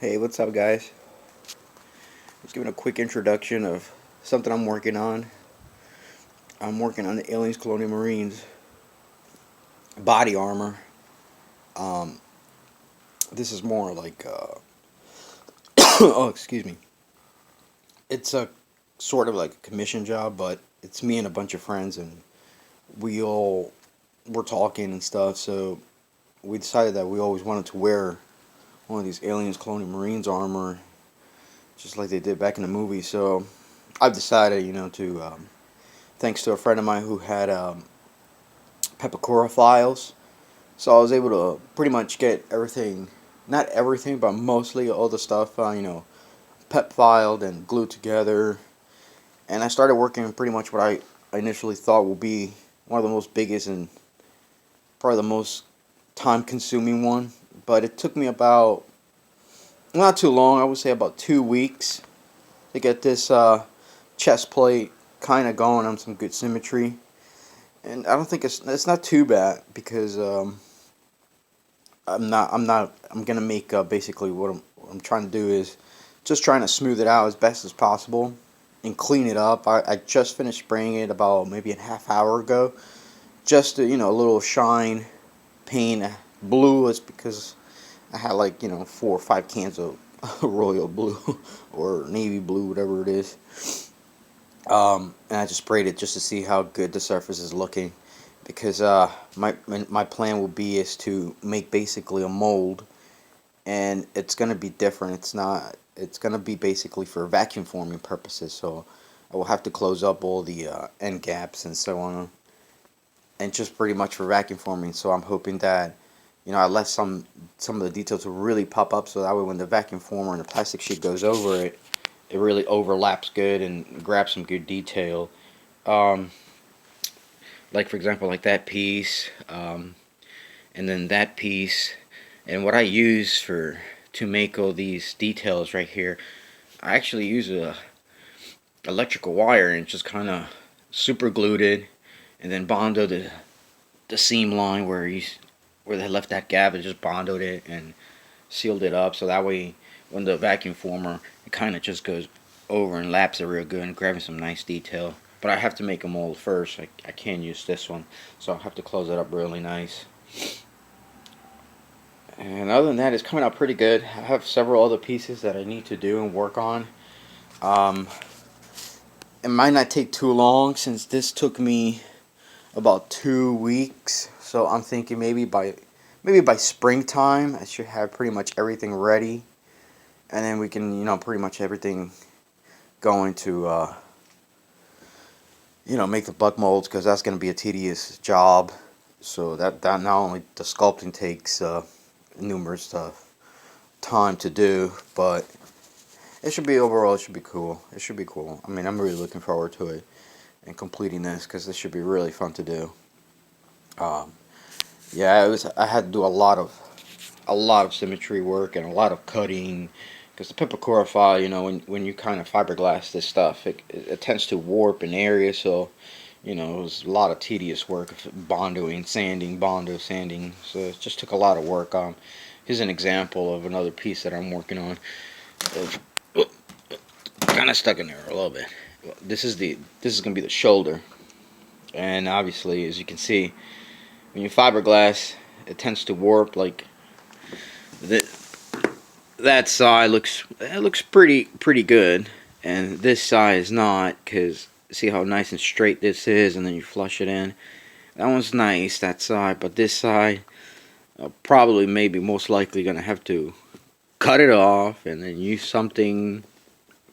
Hey, what's up, guys? Just giving a quick introduction of something I'm working on. I'm working on the Aliens Colonial Marines body armor. Um, this is more like, oh, excuse me. It's a sort of like a commission job, but it's me and a bunch of friends, and we're talking and stuff. So we decided that we always wanted to wear one of these Aliens Colonial Marines armor, just like they did back in the movie. So I've decided, to thanks to a friend of mine who had Pepakura files. So I was able to pretty much get everything, not everything, but mostly all the stuff, pep filed and glued together. And I started working pretty much what I initially thought would be one of the most biggest and probably the most time consuming one. But it took me about, not too long, I would say about 2 weeks to get this chest plate kind of going on some good symmetry. And I don't think it's not too bad because I'm gonna make basically what I'm trying to do is just trying to smooth it out as best as possible and clean it up. I just finished spraying it about maybe a half hour ago, just to, a little shine, paint blue. Is because I had like 4 or 5 cans of royal blue or navy blue, whatever it is. And I just sprayed it just to see how good the surface is looking, because my plan will be is to make basically a mold, and it's gonna be different. It's gonna be basically for vacuum forming purposes. So I will have to close up all the end gaps and so on, and just pretty much for vacuum forming. So I'm hoping that I left some of the details to really pop up, so that way when the vacuum former and the plastic sheet goes over it, it really overlaps good and grabs some good detail. Um, like for example, like that piece, and then that piece, and what I use for to make all these details right here, I actually use a electrical wire and just kind of super glued it, and then bonded the seam line where they left that gap, and just bonded it and sealed it up, so that way when the vacuum former, it kind of just goes over and laps it real good and grabbing some nice detail. But I have to make a mold first. I can't use this one, so I'll have to close it up really nice. And other than that, it's coming out pretty good. I have several other pieces that I need to do and work on. Um, it might not take too long, since this took me about 2 weeks. So I'm thinking maybe by springtime I should have pretty much everything ready, and then we can pretty much everything going to make the butt molds, because that's going to be a tedious job. So that not only the sculpting takes numerous time to do, but overall it should be cool. It should be cool. I mean, I'm really looking forward to it and completing this, because this should be really fun to do. Um, yeah, I had to do a lot of symmetry work and a lot of cutting, because the peppercorn file, when you kind of fiberglass this stuff, it tends to warp in areas. So it was a lot of tedious work of bondoing, sanding, sanding. So it just took a lot of work. Here's an example of another piece that I'm working on. Kind of stuck in there a little bit. This is gonna be the shoulder, and obviously, as you can see, when you fiberglass, it tends to warp. Like that side looks pretty good, and this side is not, because see how nice and straight this is, and then you flush it in. That one's nice, that side, but this side, probably maybe most likely gonna have to cut it off and then use something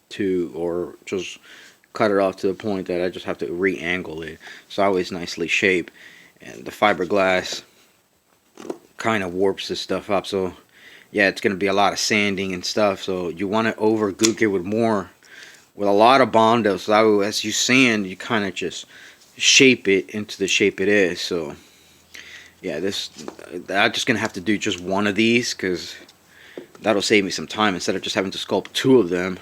to, or just cut it off to the point that I just have to re-angle it, so always nicely shaped. And the fiberglass kind of warps this stuff up. So yeah, it's gonna be a lot of sanding and stuff. So you want to over gook it with a lot of Bondo, so that way as you sand, you kind of just shape it into the shape it is. So yeah, I'm just gonna have to do just one of these, because that'll save me some time instead of just having to sculpt 2 of them,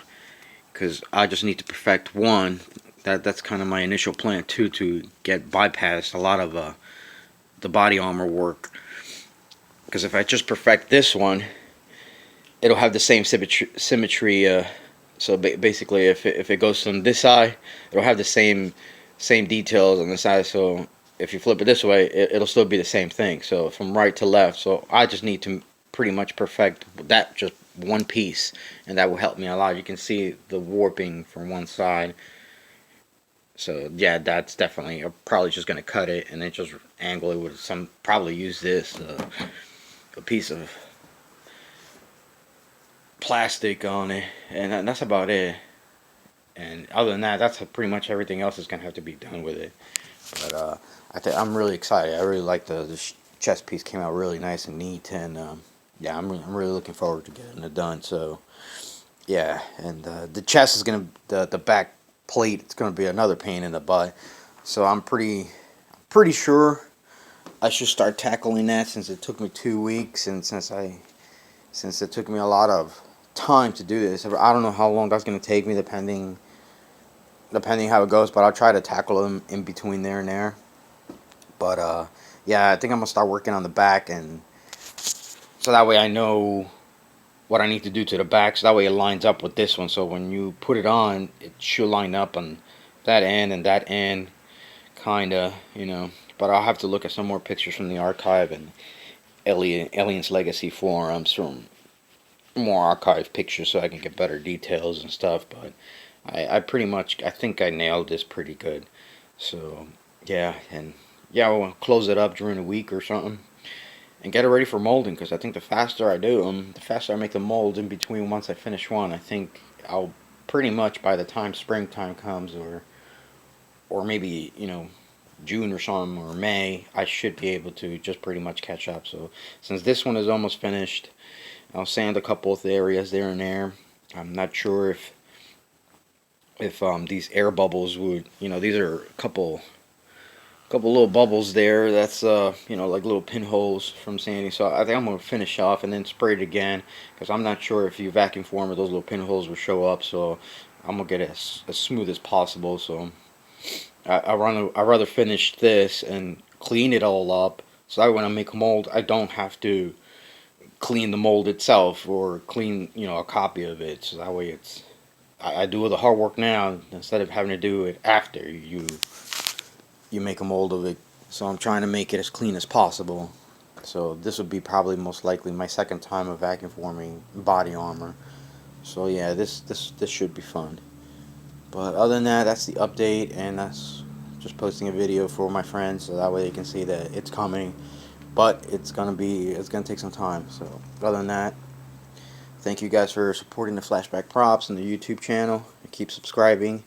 because I just need to perfect one. That's kind of my initial plan too, to get bypassed a lot of the body armor work, because if I just perfect this one, it'll have the same symmetry. So basically, if it goes from this side, it'll have the same details on the side. So if you flip it this way, it'll still be the same thing. So from right to left. So I just need to pretty much perfect that just one piece, and that will help me a lot. You can see the warping from one side. So yeah, that's definitely. I'm probably just gonna cut it and then just angle it with some. Probably use this a piece of plastic on it, and that's about it. And other than that, that's pretty much everything else is gonna have to be done with it. But I'm really excited. I really like the chest piece. Came out really nice and neat, and yeah, I'm really looking forward to getting it done. So yeah, and the chest is gonna the back plate. It's gonna be another pain in the butt. So I'm pretty sure I should start tackling that since it took me 2 weeks, and since it took me a lot of time to do this. I don't know how long that's gonna take me, depending how it goes. But I'll try to tackle them in between there and there. But yeah, I think I'm gonna start working on the back, and so that way I know what I need to do to the back. So that way it lines up with this one. So when you put it on, it should line up on that end and that end, kinda, you know. But I'll have to look at some more pictures from the archive and Aliens Legacy forums from more archive pictures so I can get better details and stuff. But I pretty much, I think I nailed this pretty good. So yeah, and yeah, we'll close it up during a week or something and get it ready for molding, because I think the faster I do them, the faster I make the molds in between once I finish one. I think I'll pretty much, by the time springtime comes, or maybe, you know, June or something, or May, I should be able to just pretty much catch up. So since this one is almost finished, I'll sand a couple of areas there and there. I'm not sure if these air bubbles would, you know, these are a couple little bubbles there. That's you know, like little pinholes from sanding. So I think I'm gonna finish off and then spray it again, because I'm not sure if you vacuum form it, those little pinholes will show up. So I'm gonna get it as smooth as possible. So I rather finish this and clean it all up, so that when I make a mold, I don't have to clean the mold itself or clean, you know, a copy of it. So that way it's, I do the hard work now instead of having to do it after you make a mold of it. So I'm trying to make it as clean as possible. So this would be probably most likely my second time of vacuum forming body armor. So yeah, this should be fun. But other than that, that's the update, and that's just posting a video for my friends so that way they can see that it's coming. But it's gonna take some time. So other than that, thank you guys for supporting the Flashback Props and the YouTube channel. Keep subscribing,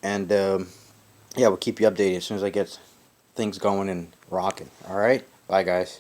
and yeah, we'll keep you updated as soon as I get things going and rocking. All right, bye guys.